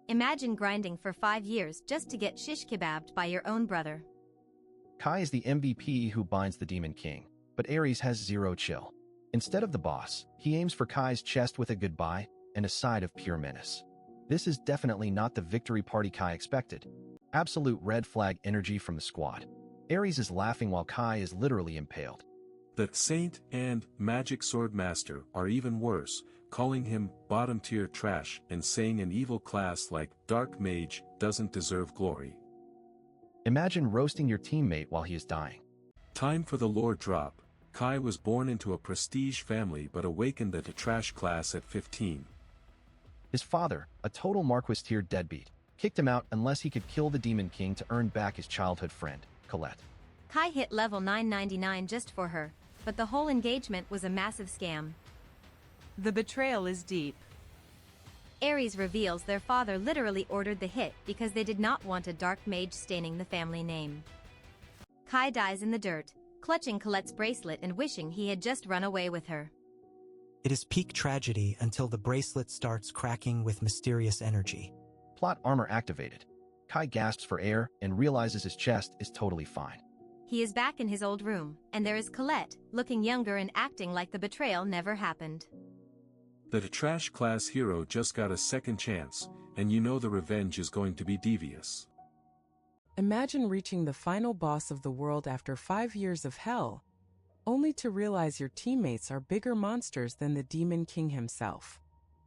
Imagine grinding for 5 years just to get shish kebabbed by your own brother. Kai is the MVP who binds the Demon King, but Ares has zero chill. Instead of the boss, he aims for Kai's chest with a goodbye and a side of pure menace. This is definitely not the victory party Kai expected. Absolute red flag energy from the squad. Ares is laughing while Kai is literally impaled. The Saint and Magic Sword Master are even worse, calling him bottom-tier trash and saying an evil class like Dark Mage doesn't deserve glory. Imagine roasting your teammate while he is dying. Time for the lore drop. Kai was born into a prestige family but awakened at a trash class at 15. His father, a total Marquis-tier deadbeat, kicked him out unless he could kill the Demon King to earn back his childhood friend, Colette. Kai hit level 999 just for her, but the whole engagement was a massive scam. The betrayal is deep. Ares reveals their father literally ordered the hit because they did not want a dark mage staining the family name. Kai dies in the dirt, clutching Colette's bracelet and wishing he had just run away with her. It is peak tragedy until the bracelet starts cracking with mysterious energy. Plot armor activated. Kai gasps for air and realizes his chest is totally fine. He is back in his old room, and there is Colette, looking younger and acting like the betrayal never happened. The trash class hero just got a second chance, and you know the revenge is going to be devious. Imagine reaching the final boss of the world after 5 years of hell, only to realize your teammates are bigger monsters than the Demon King himself.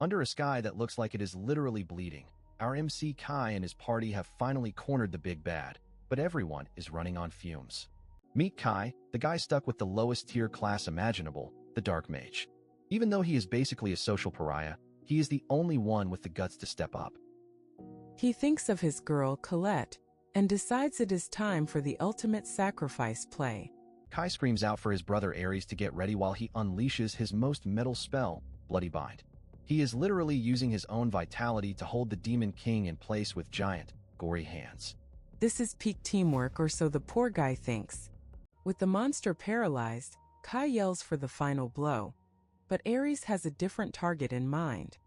Under a sky that looks like it is literally bleeding, our MC Kai and his party have finally cornered the big bad, but everyone is running on fumes. Meet Kai, the guy stuck with the lowest tier class imaginable, the Dark Mage. Even though he is basically a social pariah, he is the only one with the guts to step up. He thinks of his girl, Colette, and decides it is time for the ultimate sacrifice play. Kai screams out for his brother Ares to get ready while he unleashes his most metal spell, Bloody Bind. He is literally using his own vitality to hold the Demon King in place with giant, gory hands. This is peak teamwork, or so the poor guy thinks. With the monster paralyzed, Kai yells for the final blow. But Ares has a different target in mind.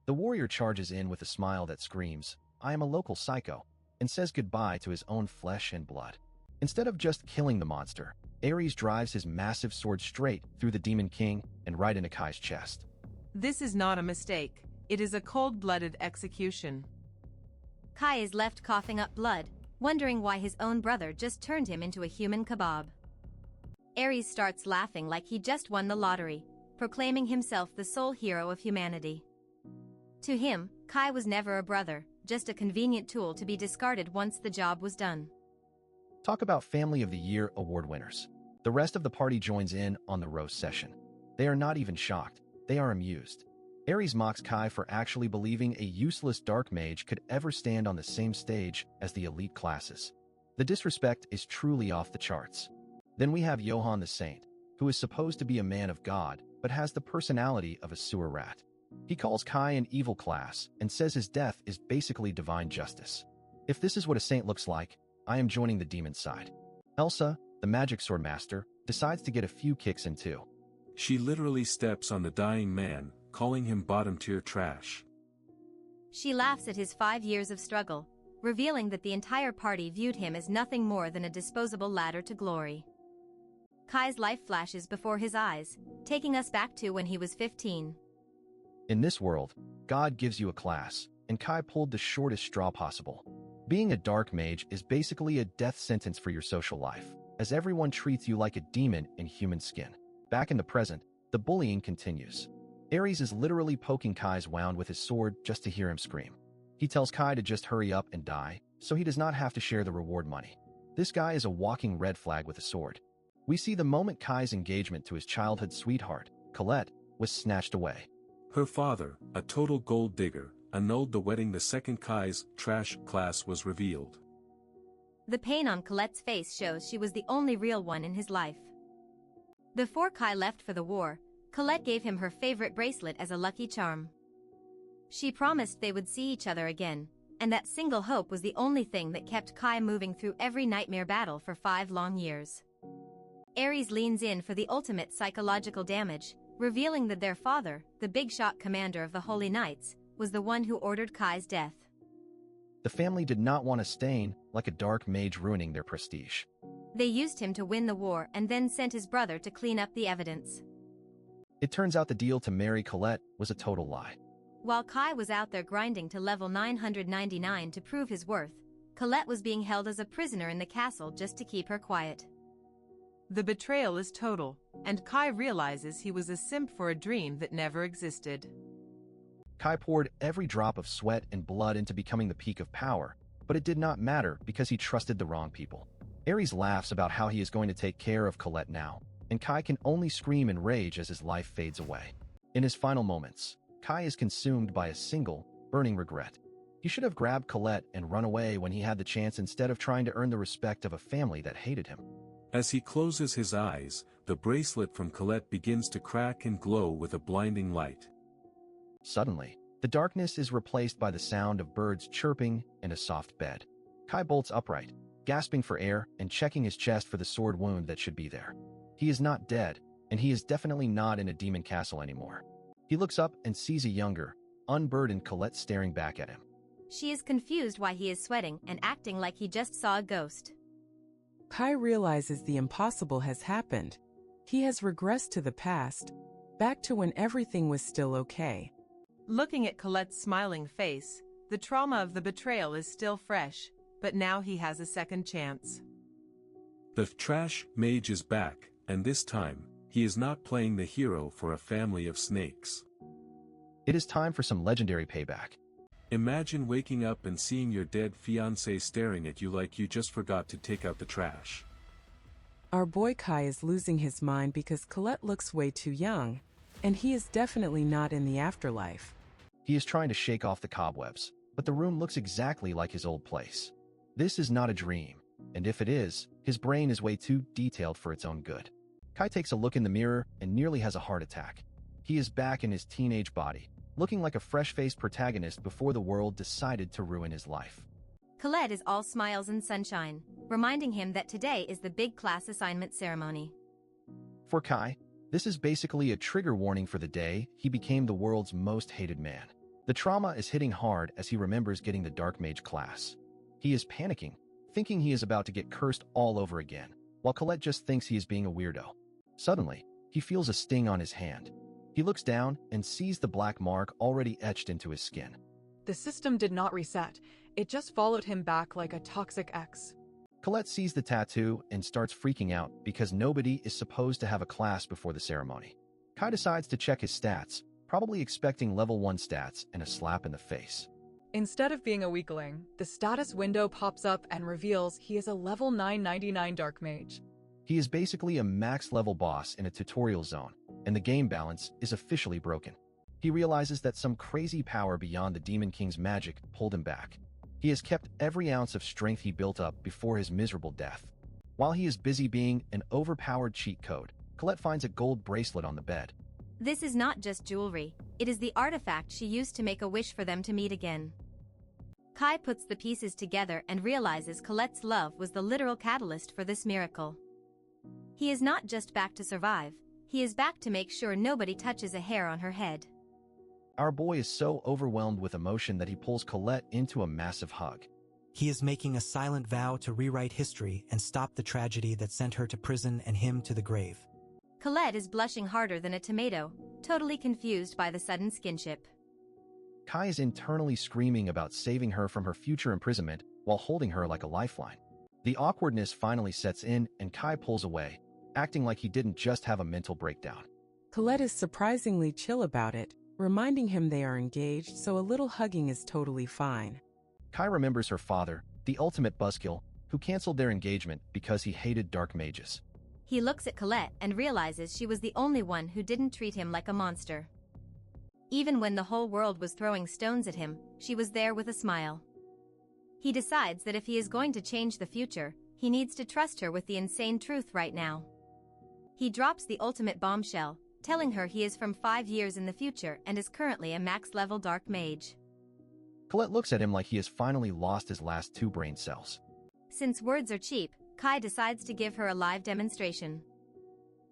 The warrior charges in with a smile that screams, "I am a local psycho," and says goodbye to his own flesh and blood. Instead of just killing the monster, Ares drives his massive sword straight through the Demon King and right into Kai's chest. This is not a mistake. It is a cold-blooded execution. Kai is left coughing up blood, wondering why his own brother just turned him into a human kebab. Ares starts laughing like he just won the lottery, proclaiming himself the sole hero of humanity. To him, Kai was never a brother, just a convenient tool to be discarded once the job was done. Talk about Family of the Year award winners. The rest of the party joins in on the roast session. They are not even shocked, they are amused. Ares mocks Kai for actually believing a useless dark mage could ever stand on the same stage as the elite classes. The disrespect is truly off the charts. Then we have Johann the Saint, who is supposed to be a man of God, but has the personality of a sewer rat. He calls Kai an evil class and says his death is basically divine justice. If this is what a saint looks like, I am joining the demon side. Elsa, the Magic Sword Master, decides to get a few kicks in too. She literally steps on the dying man, calling him bottom-tier trash. She laughs at his 5 years of struggle, revealing that the entire party viewed him as nothing more than a disposable ladder to glory. Kai's life flashes before his eyes, taking us back to when he was 15. In this world, God gives you a class, and Kai pulled the shortest straw possible. Being a dark mage is basically a death sentence for your social life, as everyone treats you like a demon in human skin. Back in the present, the bullying continues. Ares is literally poking Kai's wound with his sword just to hear him scream. He tells Kai to just hurry up and die, so he does not have to share the reward money. This guy is a walking red flag with a sword. We see the moment Kai's engagement to his childhood sweetheart, Colette, was snatched away. Her father, a total gold digger, annulled the wedding the second Kai's trash class was revealed. The pain on Colette's face shows she was the only real one in his life. Before Kai left for the war, Colette gave him her favorite bracelet as a lucky charm. She promised they would see each other again, and that single hope was the only thing that kept Kai moving through every nightmare battle for 5 long years. Ares leans in for the ultimate psychological damage, revealing that their father, the big shot commander of the Holy Knights, was the one who ordered Kai's death. The family did not want a stain like a dark mage ruining their prestige. They used him to win the war and then sent his brother to clean up the evidence. It turns out the deal to marry Colette was a total lie. While Kai was out there grinding to level 999 to prove his worth, Colette was being held as a prisoner in the castle just to keep her quiet. The betrayal is total, and Kai realizes he was a simp for a dream that never existed. Kai poured every drop of sweat and blood into becoming the peak of power, but it did not matter because he trusted the wrong people. Ares laughs about how he is going to take care of Colette now, and Kai can only scream in rage as his life fades away. In his final moments, Kai is consumed by a single, burning regret. He should have grabbed Colette and run away when he had the chance instead of trying to earn the respect of a family that hated him. As he closes his eyes, the bracelet from Colette begins to crack and glow with a blinding light. Suddenly, the darkness is replaced by the sound of birds chirping and a soft bed. Kai bolts upright, gasping for air and checking his chest for the sword wound that should be there. He is not dead, and he is definitely not in a demon castle anymore. He looks up and sees a younger, unburdened Colette staring back at him. She is confused why he is sweating and acting like he just saw a ghost. Kai realizes the impossible has happened. He has regressed to the past, back to when everything was still okay. Looking at Colette's smiling face, the trauma of the betrayal is still fresh, but now he has a second chance. The trash mage is back, and this time, he is not playing the hero for a family of snakes. It is time for some legendary payback. Imagine waking up and seeing your dead fiancé staring at you like you just forgot to take out the trash. Our boy Kai is losing his mind because Colette looks way too young, and he is definitely not in the afterlife. He is trying to shake off the cobwebs, but the room looks exactly like his old place. This is not a dream, and if it is, his brain is way too detailed for its own good. Kai takes a look in the mirror and nearly has a heart attack. He is back in his teenage body, looking like a fresh-faced protagonist before the world decided to ruin his life. Colette is all smiles and sunshine, reminding him that today is the big class assignment ceremony. For Kai, this is basically a trigger warning for the day he became the world's most hated man. The trauma is hitting hard as he remembers getting the Dark Mage class. He is panicking, thinking he is about to get cursed all over again, while Colette just thinks he is being a weirdo. Suddenly, he feels a sting on his hand. He looks down and sees the black mark already etched into his skin. The system did not reset. It just followed him back like a toxic ex. Colette sees the tattoo and starts freaking out because nobody is supposed to have a class before the ceremony. Kai decides to check his stats, probably expecting level 1 stats and a slap in the face. Instead of being a weakling, the status window pops up and reveals he is a level 999 Dark Mage. He is basically a max-level boss in a tutorial zone, and the game balance is officially broken. He realizes that some crazy power beyond the Demon King's magic pulled him back. He has kept every ounce of strength he built up before his miserable death. While he is busy being an overpowered cheat code, Colette finds a gold bracelet on the bed. This is not just jewelry, it is the artifact she used to make a wish for them to meet again. Kai puts the pieces together and realizes Colette's love was the literal catalyst for this miracle. He is not just back to survive, he is back to make sure nobody touches a hair on her head. Our boy is so overwhelmed with emotion that he pulls Colette into a massive hug. He is making a silent vow to rewrite history and stop the tragedy that sent her to prison and him to the grave. Colette is blushing harder than a tomato, totally confused by the sudden skinship. Kai is internally screaming about saving her from her future imprisonment while holding her like a lifeline. The awkwardness finally sets in and Kai pulls away, acting like he didn't just have a mental breakdown. Colette is surprisingly chill about it, reminding him they are engaged, so a little hugging is totally fine. Kai remembers her father, the ultimate buzzkill, who canceled their engagement because he hated dark mages. He looks at Colette and realizes she was the only one who didn't treat him like a monster. Even when the whole world was throwing stones at him, she was there with a smile. He decides that if he is going to change the future, he needs to trust her with the insane truth right now. He drops the ultimate bombshell, telling her he is from 5 years in the future and is currently a max-level dark mage. Colette looks at him like he has finally lost his last 2 brain cells. Since words are cheap, Kai decides to give her a live demonstration.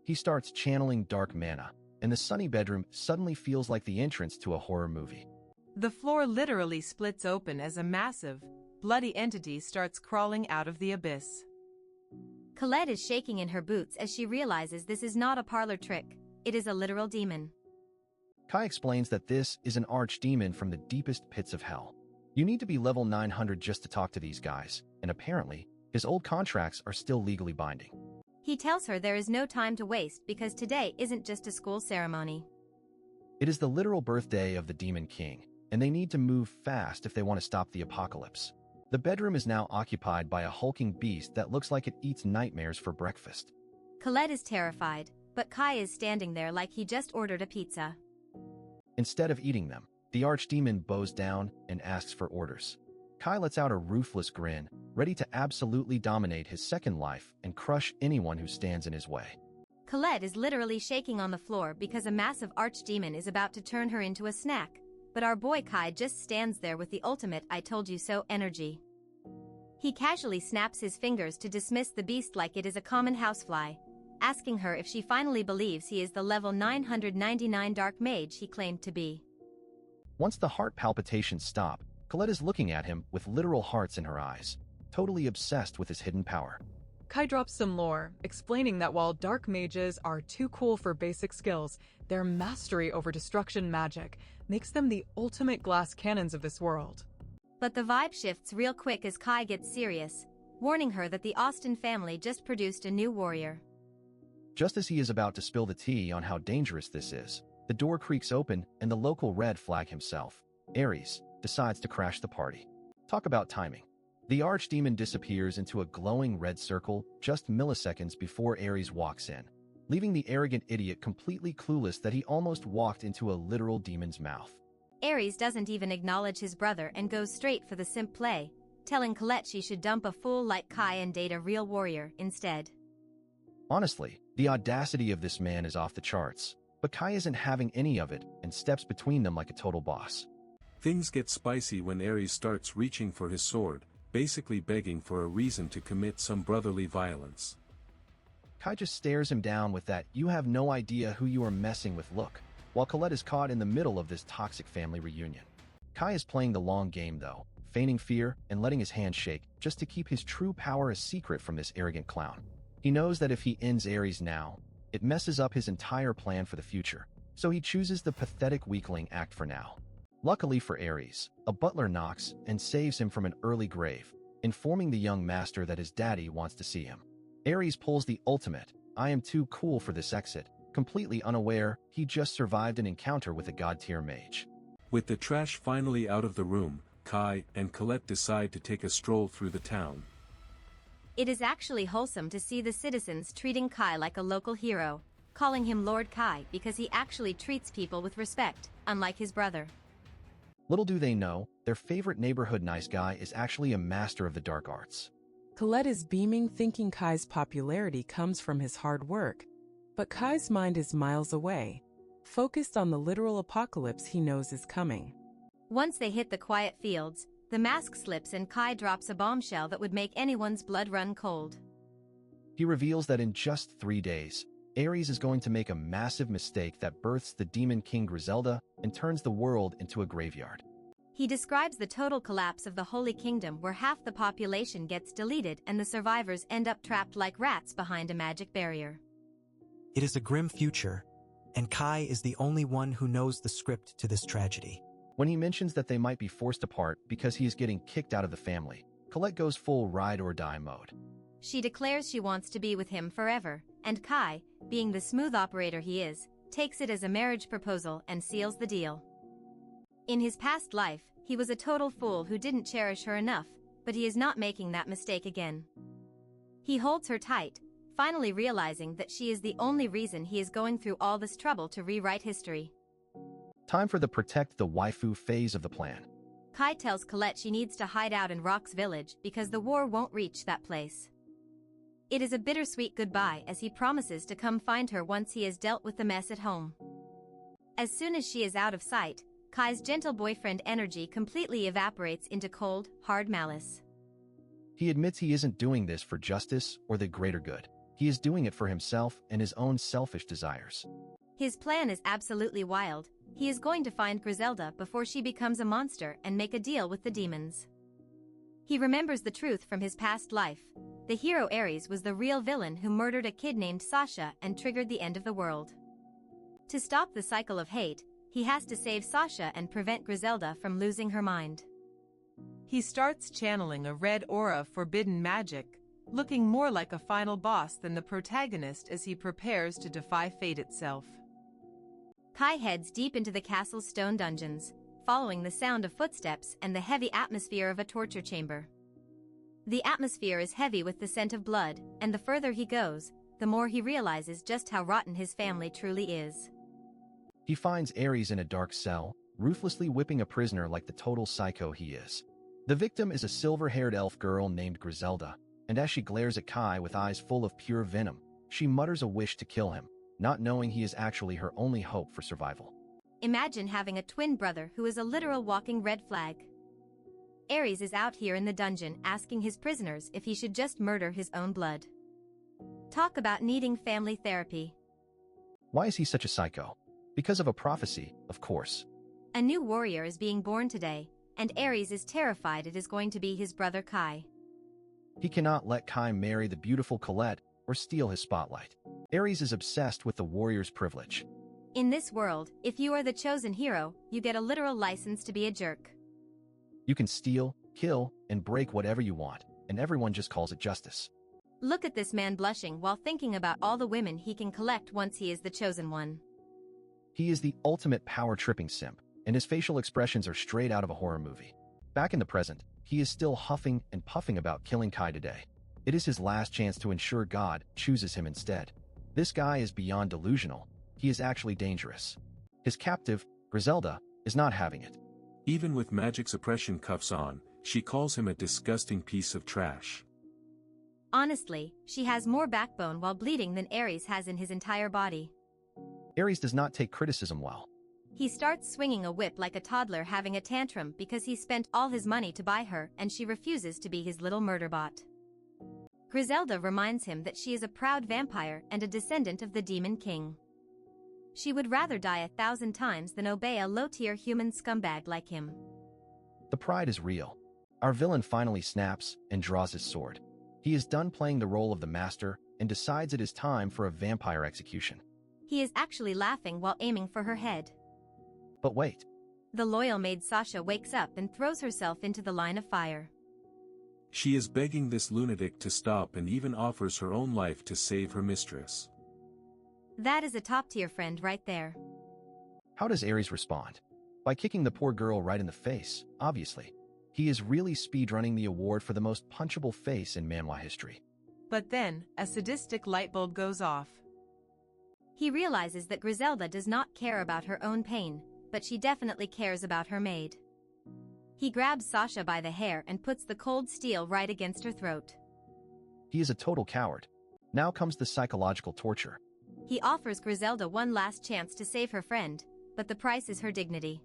He starts channeling dark mana, and the sunny bedroom suddenly feels like the entrance to a horror movie. The floor literally splits open as a massive, bloody entity starts crawling out of the abyss. Colette is shaking in her boots as she realizes this is not a parlor trick, it is a literal demon. Kai explains that this is an archdemon from the deepest pits of hell. You need to be level 900 just to talk to these guys, and apparently, his old contracts are still legally binding. He tells her there is no time to waste because today isn't just a school ceremony. It is the literal birthday of the Demon King, and they need to move fast if they want to stop the apocalypse. The bedroom is now occupied by a hulking beast that looks like it eats nightmares for breakfast. Colette is terrified, but Kai is standing there like he just ordered a pizza. Instead of eating them, the archdemon bows down and asks for orders. Kai lets out a ruthless grin, ready to absolutely dominate his second life and crush anyone who stands in his way. Colette is literally shaking on the floor because a massive archdemon is about to turn her into a snack, but our boy Kai just stands there with the ultimate "I told you so" energy. He casually snaps his fingers to dismiss the beast like it is a common housefly, asking her if she finally believes he is the level 999 dark mage he claimed to be. Once the heart palpitations stop, Colette is looking at him with literal hearts in her eyes, totally obsessed with his hidden power. Kai drops some lore, explaining that while dark mages are too cool for basic skills, their mastery over destruction magic makes them the ultimate glass cannons of this world. But the vibe shifts real quick as Kai gets serious, warning her that the Austin family just produced a new warrior. Just as he is about to spill the tea on how dangerous this is, the door creaks open and the local red flag himself, Ares, decides to crash the party. Talk about timing. The archdemon disappears into a glowing red circle just milliseconds before Ares walks in, leaving the arrogant idiot completely clueless that he almost walked into a literal demon's mouth. Ares doesn't even acknowledge his brother and goes straight for the simp play, telling Colette she should dump a fool like Kai and date a real warrior instead. Honestly, the audacity of this man is off the charts, but Kai isn't having any of it and steps between them like a total boss. Things get spicy when Ares starts reaching for his sword, basically begging for a reason to commit some brotherly violence. Kai just stares him down with that "you have no idea who you are messing with" look, while Colette is caught in the middle of this toxic family reunion. Kai is playing the long game though, feigning fear and letting his hand shake just to keep his true power a secret from this arrogant clown. He knows that if he ends Ares now, it messes up his entire plan for the future, so he chooses the pathetic weakling act for now. Luckily for Ares, a butler knocks and saves him from an early grave, informing the young master that his daddy wants to see him. Ares pulls the ultimate "I am too cool for this" exit, completely unaware he just survived an encounter with a god-tier mage. With the trash finally out of the room, Kai and Colette decide to take a stroll through the town. It is actually wholesome to see the citizens treating Kai like a local hero, calling him Lord Kai because he actually treats people with respect, unlike his brother. Little do they know, their favorite neighborhood nice guy is actually a master of the dark arts. Colette is beaming, thinking Kai's popularity comes from his hard work. But Kai's mind is miles away, focused on the literal apocalypse he knows is coming. Once they hit the quiet fields, the mask slips and Kai drops a bombshell that would make anyone's blood run cold. He reveals that in just 3 days, Ares is going to make a massive mistake that births the Demon King Griselda and turns the world into a graveyard. He describes the total collapse of the Holy Kingdom where half the population gets deleted and the survivors end up trapped like rats behind a magic barrier. It is a grim future, and Kai is the only one who knows the script to this tragedy. When he mentions that they might be forced apart because he is getting kicked out of the family, Colette goes full ride-or-die mode. She declares she wants to be with him forever, and Kai, being the smooth operator he is, takes it as a marriage proposal and seals the deal. In his past life, he was a total fool who didn't cherish her enough, but he is not making that mistake again. He holds her tight, finally realizing that she is the only reason he is going through all this trouble to rewrite history. Time for the protect the waifu phase of the plan. Kai tells Colette she needs to hide out in Rock's village because the war won't reach that place. It is a bittersweet goodbye as he promises to come find her once he has dealt with the mess at home. As soon as she is out of sight, Kai's gentle boyfriend energy completely evaporates into cold, hard malice. He admits he isn't doing this for justice or the greater good. He is doing it for himself and his own selfish desires. His plan is absolutely wild. He is going to find Griselda before she becomes a monster and make a deal with the demons. He remembers the truth from his past life. The hero Ares was the real villain who murdered a kid named Sasha and triggered the end of the world. To stop the cycle of hate, he has to save Sasha and prevent Griselda from losing her mind. He starts channeling a red aura of forbidden magic, looking more like a final boss than the protagonist as he prepares to defy fate itself. Kai heads deep into the castle's stone dungeons, following the sound of footsteps and the heavy atmosphere of a torture chamber. The atmosphere is heavy with the scent of blood, and the further he goes, the more he realizes just how rotten his family truly is. He finds Ares in a dark cell, ruthlessly whipping a prisoner like the total psycho he is. The victim is a silver-haired elf girl named Griselda, and as she glares at Kai with eyes full of pure venom, she mutters a wish to kill him, not knowing he is actually her only hope for survival. Imagine having a twin brother who is a literal walking red flag. Ares is out here in the dungeon asking his prisoners if he should just murder his own blood. Talk about needing family therapy. Why is he such a psycho? Because of a prophecy, of course. A new warrior is being born today, and Ares is terrified it is going to be his brother Kai. He cannot let Kai marry the beautiful Colette or steal his spotlight. Ares is obsessed with the warrior's privilege. In this world, if you are the chosen hero, you get a literal license to be a jerk. You can steal, kill, and break whatever you want, and everyone just calls it justice. Look at this man blushing while thinking about all the women he can collect once he is the chosen one. He is the ultimate power-tripping simp, and his facial expressions are straight out of a horror movie. Back in the present, he is still huffing and puffing about killing Kai today. It is his last chance to ensure God chooses him instead. This guy is beyond delusional. He is actually dangerous. His captive, Griselda, is not having it. Even with magic suppression cuffs on, she calls him a disgusting piece of trash. Honestly, she has more backbone while bleeding than Ares has in his entire body. Ares does not take criticism well. He starts swinging a whip like a toddler having a tantrum because he spent all his money to buy her and she refuses to be his little murderbot. Griselda reminds him that she is a proud vampire and a descendant of the Demon King. She would rather die 1,000 times than obey a low-tier human scumbag like him. The pride is real. Our villain finally snaps and draws his sword. He is done playing the role of the master and decides it is time for a vampire execution. He is actually laughing while aiming for her head. But wait. The loyal maid Sasha wakes up and throws herself into the line of fire. She is begging this lunatic to stop and even offers her own life to save her mistress. That is a top-tier friend right there. How does Ares respond? By kicking the poor girl right in the face, obviously. He is really speedrunning the award for the most punchable face in manhwa history. But then, a sadistic light bulb goes off. He realizes that Griselda does not care about her own pain, but she definitely cares about her maid. He grabs Sasha by the hair and puts the cold steel right against her throat. He is a total coward. Now comes the psychological torture. He offers Griselda one last chance to save her friend, but the price is her dignity.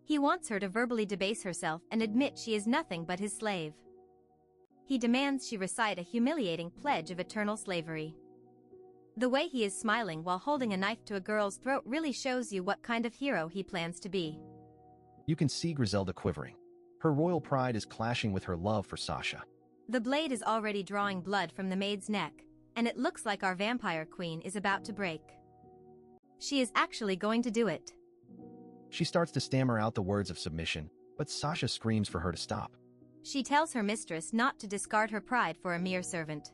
He wants her to verbally debase herself and admit she is nothing but his slave. He demands she recite a humiliating pledge of eternal slavery. The way he is smiling while holding a knife to a girl's throat really shows you what kind of hero he plans to be. You can see Griselda quivering. Her royal pride is clashing with her love for Sasha. The blade is already drawing blood from the maid's neck, and it looks like our vampire queen is about to break. She is actually going to do it. She starts to stammer out the words of submission, but Sasha screams for her to stop. She tells her mistress not to discard her pride for a mere servant.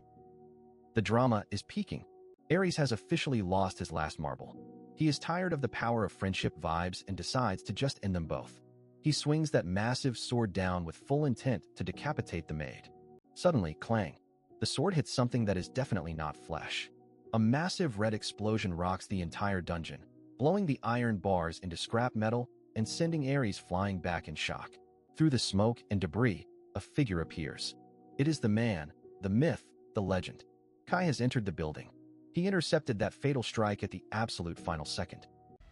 The drama is peaking. Ares has officially lost his last marble. He is tired of the power of friendship vibes and decides to just end them both. He swings that massive sword down with full intent to decapitate the maid. Suddenly, clang. The sword hits something that is definitely not flesh. A massive red explosion rocks the entire dungeon, blowing the iron bars into scrap metal and sending Ares flying back in shock. Through the smoke and debris, a figure appears. It is the man, the myth, the legend. Kai has entered the building. He intercepted that fatal strike at the absolute final second.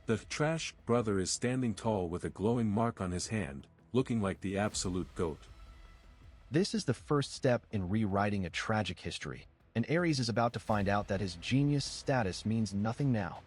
The trash brother is standing tall with a glowing mark on his hand, looking like the absolute goat. This is the first step in rewriting a tragic history, and Ares is about to find out that his genius status means nothing now.